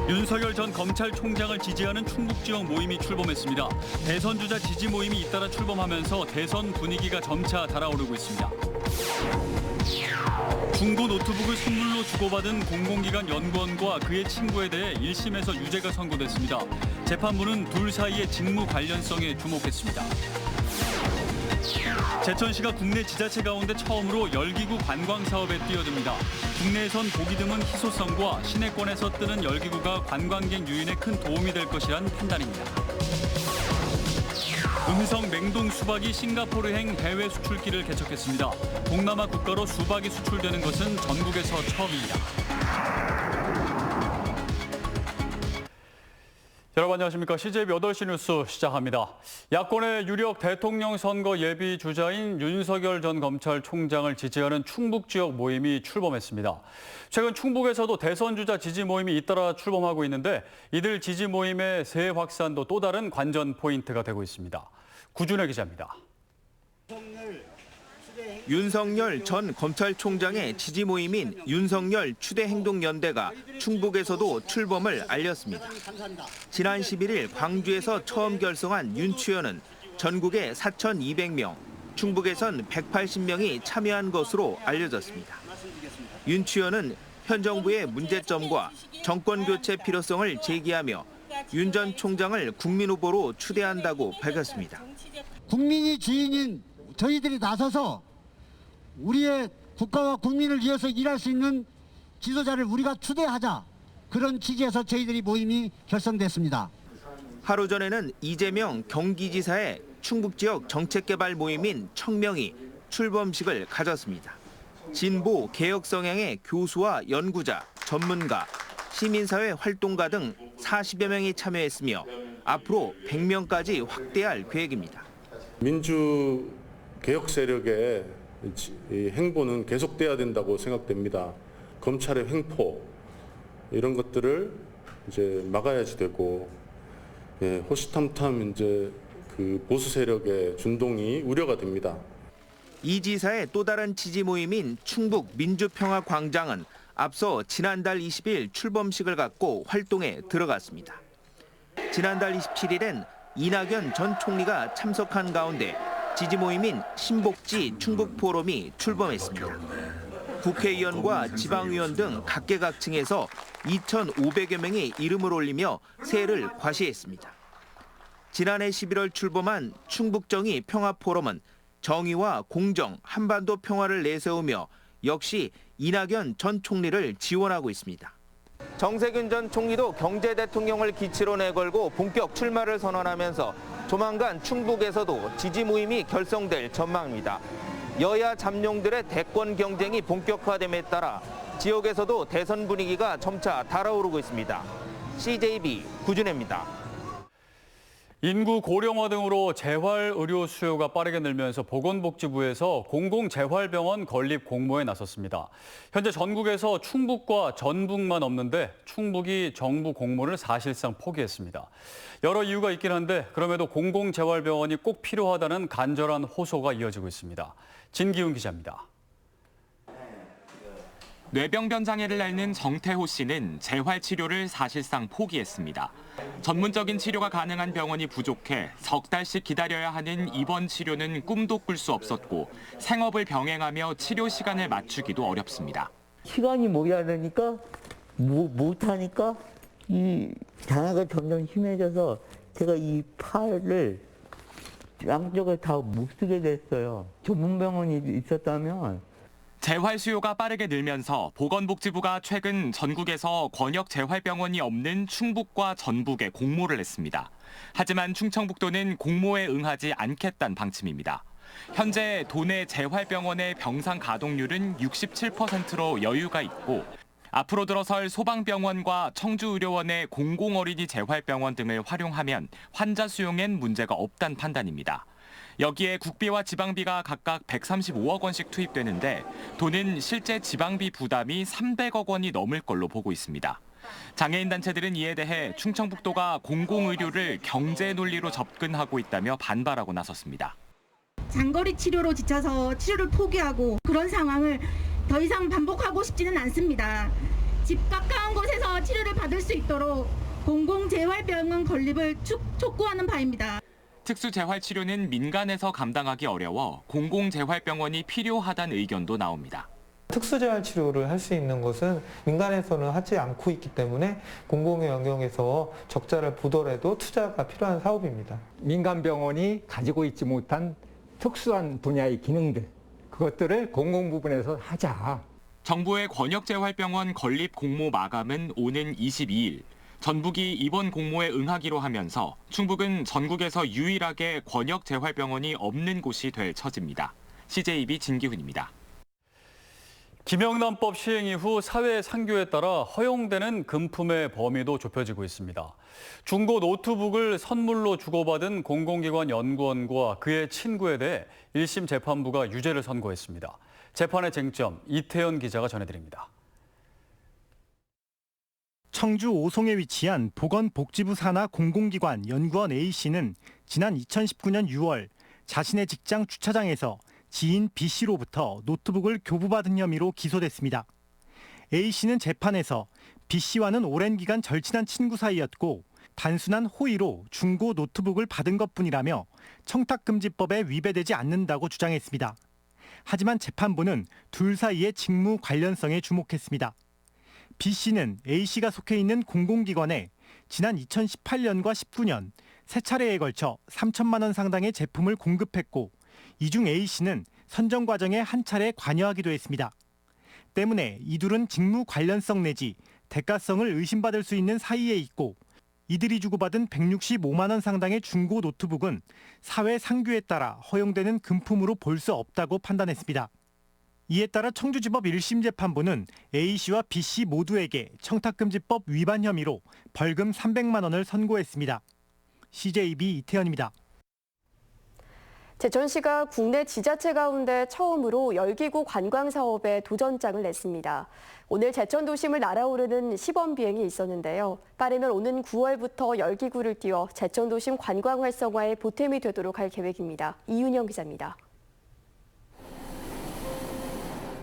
윤석열 전 검찰총장을 지지하는 충북 지역 모임이 출범했습니다. 대선 주자 지지 모임이 잇따라 출범하면서 대선 분위기가 점차 달아오르고 있습니다. 중고 노트북을 선물로 주고받은 공공기관 연구원과 그의 친구에 대해 1심에서 유죄가 선고됐습니다. 재판부는 둘 사이의 직무 관련성에 주목했습니다. 제천시가 국내 지자체 가운데 처음으로 열기구 관광 사업에 뛰어듭니다. 국내에선 보기 드문 희소성과 시내권에서 뜨는 열기구가 관광객 유인에 큰 도움이 될 것이란 판단입니다. 음성 냉동 수박이 싱가포르행 해외 수출기를 개척했습니다. 동남아 국가로 수박이 수출되는 것은 전국에서 처음입니다. 여러분 안녕하십니까. CJB 8시 뉴스 시작합니다. 야권의 유력 대통령 선거 예비 주자인 윤석열 전 검찰총장을 지지하는 충북 지역 모임이 출범했습니다. 최근 충북에서도 대선 주자 지지 모임이 잇따라 출범하고 있는데 이들 지지 모임의 세 확산도 또 다른 관전 포인트가 되고 있습니다. 구준혜 기자입니다. 윤석열 전 검찰총장의 지지 모임인 윤석열 추대행동연대가 충북에서도 출범을 알렸습니다. 지난 11일 광주에서 처음 결성한 윤추연은 전국에 4,200명, 충북에선 180명이 참여한 것으로 알려졌습니다. 윤추연은 현 정부의 문제점과 정권 교체 필요성을 제기하며 윤 전 총장을 국민 후보로 추대한다고 밝혔습니다. 국민이 주인인 저희들이 나서서 우리의 국가와 국민을 위해서 일할 수 있는 지도자를 우리가 추대하자. 그런 취지에서 저희들이 모임이 결성됐습니다. 하루 전에는 이재명 경기지사의 충북 지역 정책개발 모임인 청명이 출범식을 가졌습니다. 진보 개혁 성향의 교수와 연구자, 전문가, 시민사회 활동가 등 40여 명이 참여했으며 앞으로 100명까지 확대할 계획입니다. 민주 개혁 세력의 이 행보는 계속돼야 된다고 생각됩니다. 검찰의 횡포 이런 것들을 이제 막아야지 되고 호시탐탐 이제 그 보수 세력의 준동이 우려가 됩니다. 이 지사의 또 다른 지지 모임인 충북 민주평화광장은 앞서 지난달 20일 출범식을 갖고 활동에 들어갔습니다. 지난달 27일엔 이낙연 전 총리가 참석한 가운데 지지 모임인 신복지 충북포럼이 출범했습니다. 국회의원과 지방의원 등 각계각층에서 2,500여 명이 이름을 올리며 새해를 과시했습니다. 지난해 11월 출범한 충북정의 평화포럼은 정의와 공정, 한반도 평화를 내세우며 역시 이낙연 전 총리를 지원하고 있습니다. 정세균 전 총리도 경제 대통령을 기치로 내걸고 본격 출마를 선언하면서 조만간 충북에서도 지지 모임이 결성될 전망입니다. 여야 잠룡들의 대권 경쟁이 본격화됨에 따라 지역에서도 대선 분위기가 점차 달아오르고 있습니다. CJB 구준혜입니다. 인구 고령화 등으로 재활 의료 수요가 빠르게 늘면서 보건복지부에서 공공재활병원 건립 공모에 나섰습니다. 현재 전국에서 충북과 전북만 없는데 충북이 정부 공모를 사실상 포기했습니다. 여러 이유가 있긴 한데 그럼에도 공공재활병원이 꼭 필요하다는 간절한 호소가 이어지고 있습니다. 진기훈 기자입니다. 뇌병변 장애를 앓는 정태호 씨는 재활치료를 사실상 포기했습니다. 전문적인 치료가 가능한 병원이 부족해 석 달씩 기다려야 하는 입원 치료는 꿈도 꿀 수 없었고 생업을 병행하며 치료 시간을 맞추기도 어렵습니다. 시간이 모자라니까 못하니까 이 장애가 점점 심해져서 제가 이 팔을 양쪽을 다 못 쓰게 됐어요. 전문 병원이 있었다면 재활 수요가 빠르게 늘면서 보건복지부가 최근 전국에서 권역 재활병원이 없는 충북과 전북에 공모를 했습니다. 하지만 충청북도는 공모에 응하지 않겠다는 방침입니다. 현재 도내 재활병원의 병상 가동률은 67%로 여유가 있고 앞으로 들어설 소방병원과 청주의료원의 공공어린이 재활병원 등을 활용하면 환자 수용엔 문제가 없다는 판단입니다. 여기에 국비와 지방비가 각각 135억 원씩 투입되는데 도는 실제 지방비 부담이 300억 원이 넘을 걸로 보고 있습니다. 장애인 단체들은 이에 대해 충청북도가 공공의료를 경제 논리로 접근하고 있다며 반발하고 나섰습니다. 장거리 치료로 지쳐서 치료를 포기하고 그런 상황을 더 이상 반복하고 싶지는 않습니다. 집 가까운 곳에서 치료를 받을 수 있도록 공공재활병원 건립을 촉구하는 바입니다. 특수재활치료는 민간에서 감당하기 어려워 공공재활병원이 필요하다는 의견도 나옵니다. 특수재활치료를 할 수 있는 것은 민간에서는 하지 않고 있기 때문에 공공의 영역에서 적자를 보더라도 투자가 필요한 사업입니다. 민간 병원이 가지고 있지 못한 특수한 분야의 기능들, 그것들을 공공 부분에서 하자. 정부의 권역재활병원 건립 공모 마감은 오는 22일. 전북이 이번 공모에 응하기로 하면서 충북은 전국에서 유일하게 권역재활병원이 없는 곳이 될 처지입니다. CJB 진기훈입니다. 김영란법 시행 이후 사회 상규에 따라 허용되는 금품의 범위도 좁혀지고 있습니다. 중고 노트북을 선물로 주고받은 공공기관 연구원과 그의 친구에 대해 1심 재판부가 유죄를 선고했습니다. 재판의 쟁점, 이태현 기자가 전해드립니다. 청주 오송에 위치한 보건복지부 산하 공공기관 연구원 A씨는 지난 2019년 6월 자신의 직장 주차장에서 지인 B씨로부터 노트북을 교부받은 혐의로 기소됐습니다. A씨는 재판에서 B씨와는 오랜 기간 절친한 친구 사이였고 단순한 호의로 중고 노트북을 받은 것뿐이라며 청탁금지법에 위배되지 않는다고 주장했습니다. 하지만 재판부는 둘 사이의 직무 관련성에 주목했습니다. B씨는 A씨가 속해 있는 공공기관에 지난 2018년과 19년 세 차례에 걸쳐 3천만 원 상당의 제품을 공급했고 이 중 A씨는 선정 과정에 한 차례 관여하기도 했습니다. 때문에 이 둘은 직무 관련성 내지 대가성을 의심받을 수 있는 사이에 있고 이들이 주고받은 165만 원 상당의 중고 노트북은 사회 상규에 따라 허용되는 금품으로 볼 수 없다고 판단했습니다. 이에 따라 청주지법 1심 재판부는 A씨와 B씨 모두에게 청탁금지법 위반 혐의로 벌금 300만 원을 선고했습니다. CJB 이태현입니다. 제천시가 국내 지자체 가운데 처음으로 열기구 관광 사업에 도전장을 냈습니다. 오늘 제천 도심을 날아오르는 시범 비행이 있었는데요. 빠르면 오는 9월부터 열기구를 띄워 제천 도심 관광 활성화에 보탬이 되도록 할 계획입니다. 이윤영 기자입니다.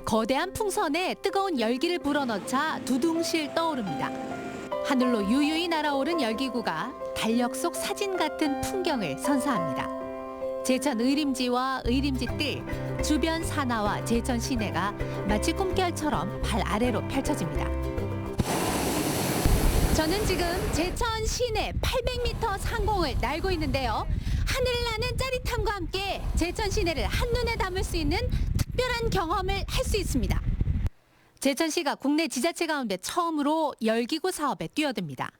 거대한 풍선에 뜨거운 열기를 불어넣자 두둥실 떠오릅니다. 하늘로 유유히 날아오른 열기구가 달력 속 사진 같은 풍경을 선사합니다. 제천 의림지와 의림지뜰, 주변 산하와 제천 시내가 마치 꿈결처럼 발 아래로 펼쳐집니다. 저는 지금 제천 시내 800m 상공을 날고 있는데요. 하늘을 나는 짜릿함과 함께 제천 시내를 한눈에 담을 수 있는 특별한 경험을 할 수 있습니다. 제천시가 국내 지자체 가운데 처음으로 열기구 사업에 뛰어듭니다.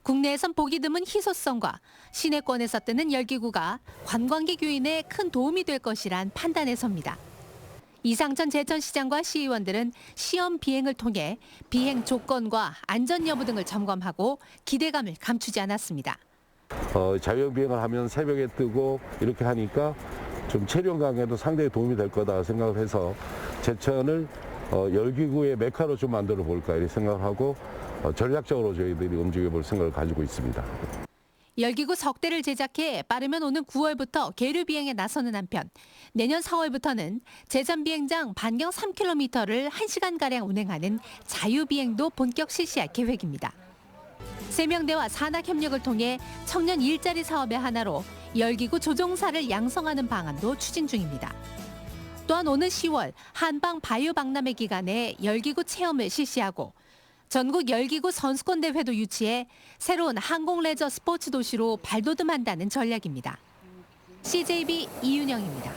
국내에선 보기 드문 희소성과 시내권에서 뜨는 열기구가 관광객 유인에 큰 도움이 될 것이란 판단에 섭니다. 이상천 제천시장과 시의원들은 시험 비행을 통해 비행 조건과 안전 여부 등을 점검하고 기대감을 감추지 않았습니다. 자유형 비행을 하면 새벽에 뜨고 이렇게 하니까 좀 체력 강에도 상당히 도움이 될 거다 생각을 해서 제천을 열기구의 메카로 좀 만들어 볼까 이렇게 생각을 하고 전략적으로 저희들이 움직여 볼 생각을 가지고 있습니다. 열기구 석 대를 제작해 빠르면 오는 9월부터 계류 비행에 나서는 한편 내년 4월부터는 제천 비행장 반경 3km를 1시간가량 운행하는 자유비행도 본격 실시할 계획입니다. 세명대와 산학 협력을 통해 청년 일자리 사업의 하나로 열기구 조종사를 양성하는 방안도 추진 중입니다. 또한 오는 10월 한방 바이오 박람회 기간에 열기구 체험을 실시하고 전국 열기구 선수권 대회도 유치해 새로운 항공 레저 스포츠 도시로 발돋움한다는 전략입니다. CJB 이윤영입니다.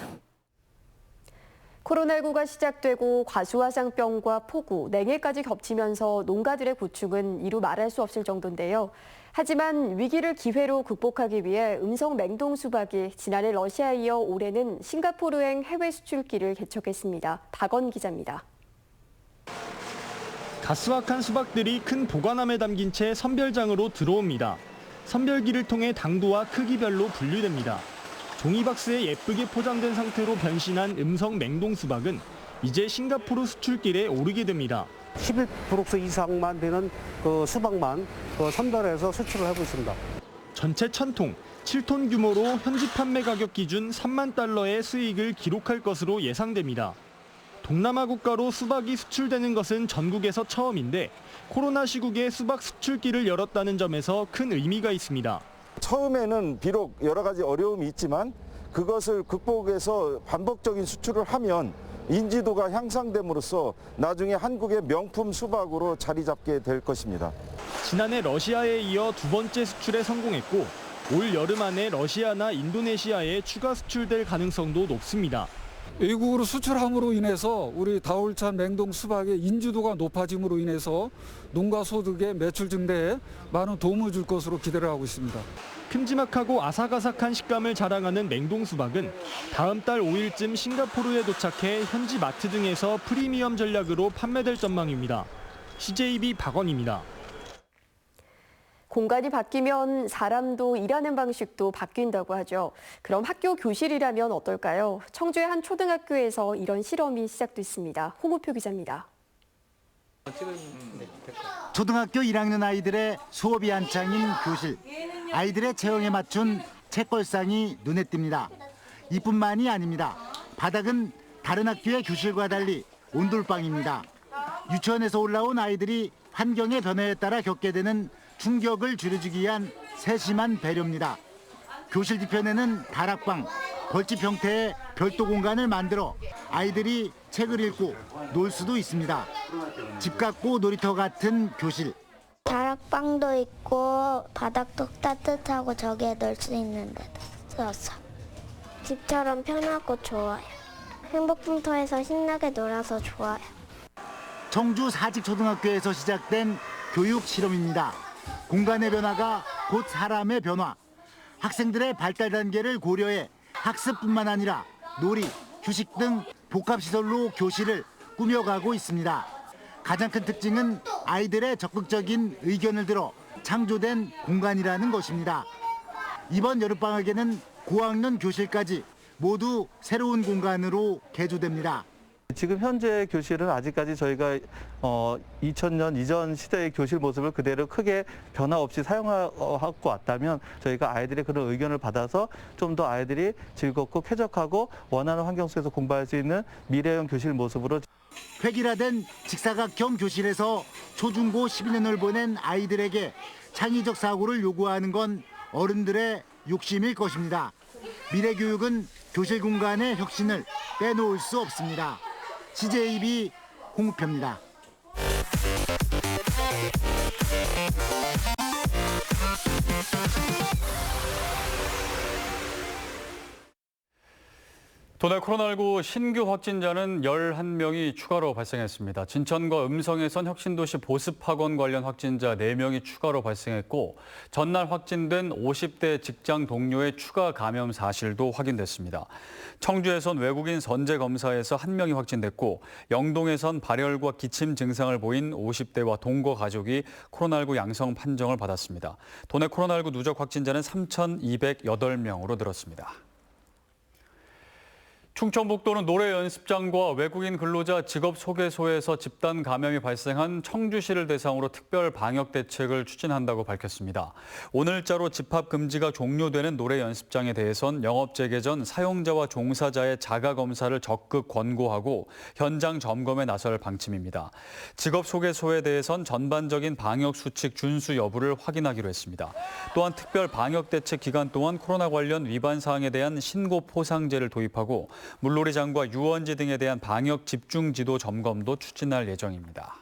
코로나19가 시작되고 과수화상병과 폭우, 냉해까지 겹치면서 농가들의 고충은 이루 말할 수 없을 정도인데요. 하지만 위기를 기회로 극복하기 위해 음성 냉동 수박이 지난해 러시아에 이어 올해는 싱가포르행 해외 수출기를 개척했습니다. 박원 기자입니다. 가스확한 수박들이 큰 보관함에 담긴 채 선별장으로 들어옵니다. 선별기를 통해 당도와 크기별로 분류됩니다. 종이박스에 예쁘게 포장된 상태로 변신한 음성 냉동 수박은 이제 싱가포르 수출길에 오르게 됩니다. 11브룩스 이상만 되는 수박만 선별해서 수출을 하고 있습니다. 전체 1000통, 7톤 규모로 현지 판매 가격 기준 $30,000의 수익을 기록할 것으로 예상됩니다. 동남아 국가로 수박이 수출되는 것은 전국에서 처음인데 코로나 시국에 수박 수출길을 열었다는 점에서 큰 의미가 있습니다. 처음에는 비록 여러 가지 어려움이 있지만 그것을 극복해서 반복적인 수출을 하면 인지도가 향상됨으로써 나중에 한국의 명품 수박으로 자리 잡게 될 것입니다. 지난해 러시아에 이어 두 번째 수출에 성공했고 올 여름 안에 러시아나 인도네시아에 추가 수출될 가능성도 높습니다. 외국으로 수출함으로 인해서 우리 다울찬 맹동 수박의 인지도가 높아짐으로 인해서 농가 소득의 매출 증대에 많은 도움을 줄 것으로 기대를 하고 있습니다. 큼지막하고 아삭아삭한 식감을 자랑하는 맹동 수박은 다음 달 5일쯤 싱가포르에 도착해 현지 마트 등에서 프리미엄 전략으로 판매될 전망입니다. CJB 박원입니다. 공간이 바뀌면 사람도 일하는 방식도 바뀐다고 하죠. 그럼 학교 교실이라면 어떨까요? 청주의 한 초등학교에서 이런 실험이 시작됐습니다. 홍우표 기자입니다. 초등학교 1학년 아이들의 수업이 한창인 교실. 아이들의 체형에 맞춘 책걸상이 눈에 띕니다. 이뿐만이 아닙니다. 바닥은 다른 학교의 교실과 달리 온돌방입니다. 유치원에서 올라온 아이들이 환경의 변화에 따라 겪게 되는 충격을 줄여주기 위한 세심한 배려입니다. 교실 뒤편에는 다락방, 벌집 형태의 별도 공간을 만들어 아이들이 책을 읽고 놀 수도 있습니다. 집 같고 놀이터 같은 교실. 다락방도 있고 바닥도 따뜻하고 저기에 놀 수 있는 데서 집처럼 편하고 좋아요. 행복품터에서 신나게 놀아서 좋아요. 청주 사직초등학교에서 시작된 교육 실험입니다. 공간의 변화가 곧 사람의 변화. 학생들의 발달 단계를 고려해 학습뿐만 아니라 놀이, 휴식 등 복합시설로 교실을 꾸며가고 있습니다. 가장 큰 특징은 아이들의 적극적인 의견을 들어 창조된 공간이라는 것입니다. 이번 여름방학에는 고학년 교실까지 모두 새로운 공간으로 개조됩니다. 지금 현재 교실은 아직까지 저희가 2000년 이전 시대의 교실 모습을 그대로 크게 변화 없이 사용하고 왔다면 저희가 아이들의 그런 의견을 받아서 좀 더 아이들이 즐겁고 쾌적하고 원하는 환경 속에서 공부할 수 있는 미래형 교실 모습으로 획일화된 직사각형 교실에서 초중고 12년을 보낸 아이들에게 창의적 사고를 요구하는 건 어른들의 욕심일 것입니다. 미래 교육은 교실 공간의 혁신을 빼놓을 수 없습니다. CJB 홍우표입니다. 도내 코로나19 신규 확진자는 11명이 추가로 발생했습니다. 진천과 음성에선 혁신도시 보습학원 관련 확진자 4명이 추가로 발생했고 전날 확진된 50대 직장 동료의 추가 감염 사실도 확인됐습니다. 청주에선 외국인 선제 검사에서 1명이 확진됐고 영동에선 발열과 기침 증상을 보인 50대와 동거 가족이 코로나19 양성 판정을 받았습니다. 도내 코로나19 누적 확진자는 3,208명으로 늘었습니다. 충청북도는 노래 연습장과 외국인 근로자 직업 소개소에서 집단 감염이 발생한 청주시를 대상으로 특별 방역 대책을 추진한다고 밝혔습니다. 오늘자로 집합 금지가 종료되는 노래 연습장에 대해선 영업 재개 전 사용자와 종사자의 자가 검사를 적극 권고하고 현장 점검에 나설 방침입니다. 직업 소개소에 대해선 전반적인 방역 수칙 준수 여부를 확인하기로 했습니다. 또한 특별 방역 대책 기간 동안 코로나 관련 위반 사항에 대한 신고 포상제를 도입하고 물놀이장과 유원지 등에 대한 방역 집중 지도 점검도 추진할 예정입니다.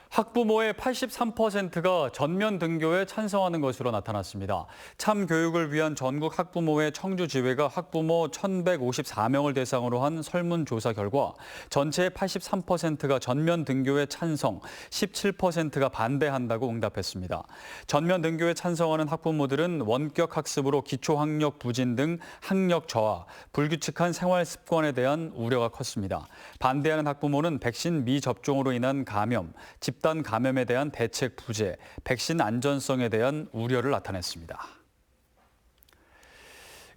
학부모의 83%가 전면 등교에 찬성하는 것으로 나타났습니다. 참교육을 위한 전국 학부모회 청주지회가 학부모 1,154명을 대상으로 한 설문조사 결과 전체의 83%가 전면 등교에 찬성, 17%가 반대한다고 응답했습니다. 전면 등교에 찬성하는 학부모들은 원격 학습으로 기초학력 부진 등 학력 저하, 불규칙한 생활 습관에 대한 우려가 컸습니다. 반대하는 학부모는 백신 미접종으로 인한 감염, 집단 감염에 대한 대책 부재, 백신 안전성에 대한 우려를 나타냈습니다.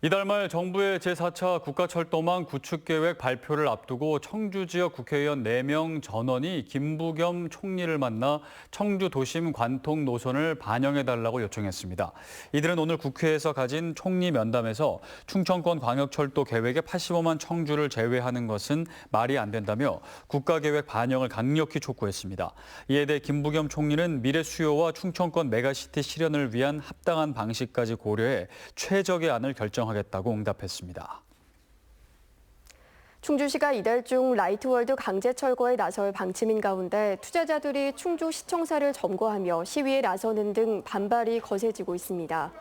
이달 말 정부의 제4차 국가철도망 구축계획 발표를 앞두고 청주 지역 국회의원 4명 전원이 김부겸 총리를 만나 청주 도심 관통 노선을 반영해달라고 요청했습니다. 이들은 오늘 국회에서 가진 총리 면담에서 충청권 광역철도 계획의 85만 청주를 제외하는 것은 말이 안 된다며 국가계획 반영을 강력히 촉구했습니다. 이에 대해 김부겸 총리는 미래 수요와 충청권 메가시티 실현을 위한 합당한 방식까지 고려해 최적의 안을 결정하겠다고 응답했습니다. 충주시가 이달 중 라이트월드 강제 철거에 나설 방침인 가운데 투자자들이 충주시청사를 점거하며 시위에 나서는 등 반발이 거세지고 있습니다.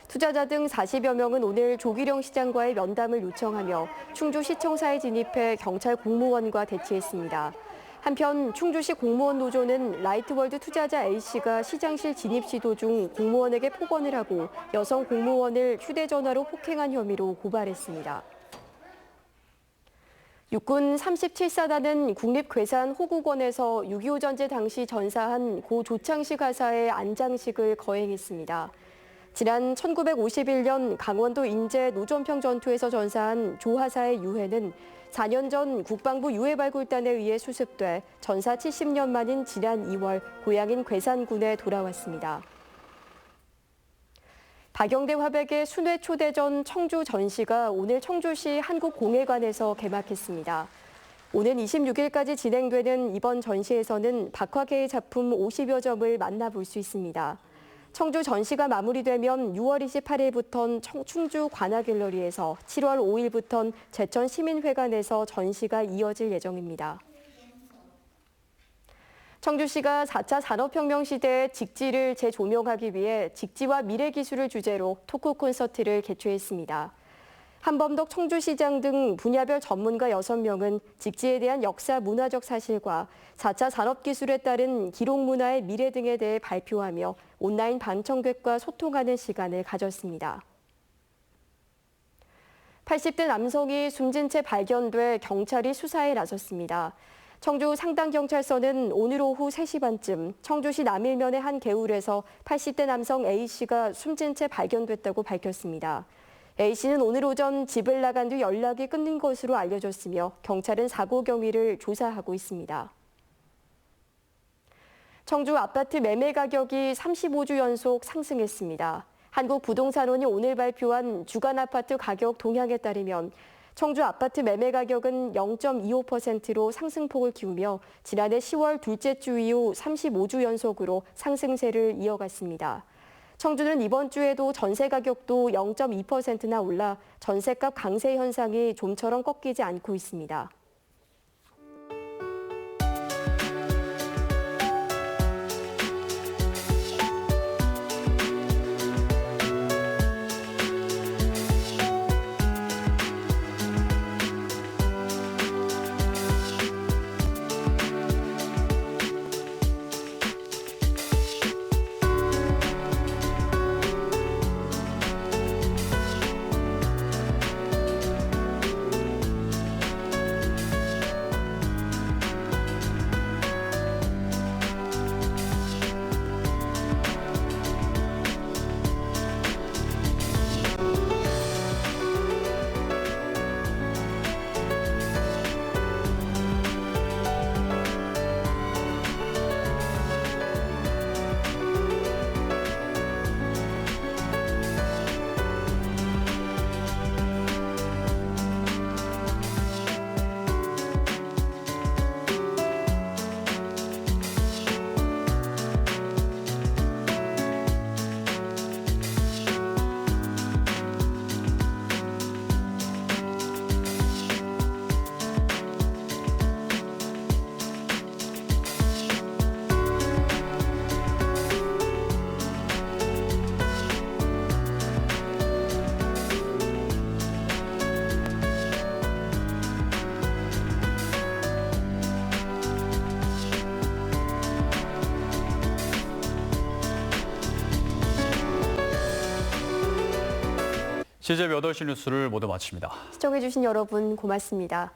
투자자 등 40여 명은 오늘 조기룡 시장과의 면담을 요청하며 충주시청사에 진입해 경찰 공무원과 대치했습니다. 한편 충주시 공무원 노조는 라이트월드 투자자 A씨가 시장실 진입 시도 중 공무원에게 폭언을 하고 여성 공무원을 휴대전화로 폭행한 혐의로 고발했습니다. 육군 37사단은 국립괴산 호국원에서 6.25 전쟁 당시 전사한 고 조창식 하사의 안장식을 거행했습니다. 지난 1951년 강원도 인제 노전평 전투에서 전사한 조 하사의 유해는 4년 전 국방부 유해발굴단에 의해 수습돼 전사 70년 만인 지난 2월 고향인 괴산군에 돌아왔습니다. 박영대 화백의 순회 초대전 청주 전시가 오늘 청주시 한국공예관에서 개막했습니다. 오는 26일까지 진행되는 이번 전시에서는 박화계의 작품 50여 점을 만나볼 수 있습니다. 청주 전시가 마무리되면 6월 28일부터는 충주 관아갤러리에서 7월 5일부터는 제천 시민회관에서 전시가 이어질 예정입니다. 청주시가 4차 산업혁명 시대의 직지를 재조명하기 위해 직지와 미래기술을 주제로 토크 콘서트를 개최했습니다. 한범덕 청주시장 등 분야별 전문가 6명은 직지에 대한 역사 문화적 사실과 4차 산업기술에 따른 기록문화의 미래 등에 대해 발표하며 온라인 방청객과 소통하는 시간을 가졌습니다. 80대 남성이 숨진 채 발견돼 경찰이 수사에 나섰습니다. 청주 상당경찰서는 오늘 오후 3시 반쯤 청주시 남일면의 한 개울에서 80대 남성 A씨가 숨진 채 발견됐다고 밝혔습니다. A씨는 오늘 오전 집을 나간 뒤 연락이 끊긴 것으로 알려졌으며 경찰은 사고 경위를 조사하고 있습니다. 청주 아파트 매매 가격이 35주 연속 상승했습니다. 한국부동산원이 오늘 발표한 주간 아파트 가격 동향에 따르면 청주 아파트 매매 가격은 0.25%로 상승폭을 키우며 지난해 10월 둘째 주 이후 35주 연속으로 상승세를 이어갔습니다. 청주는 이번 주에도 전세 가격도 0.2%나 올라 전세값 강세 현상이 좀처럼 꺾이지 않고 있습니다. CJ 8시 뉴스를 모두 마칩니다. 시청해주신 여러분 고맙습니다.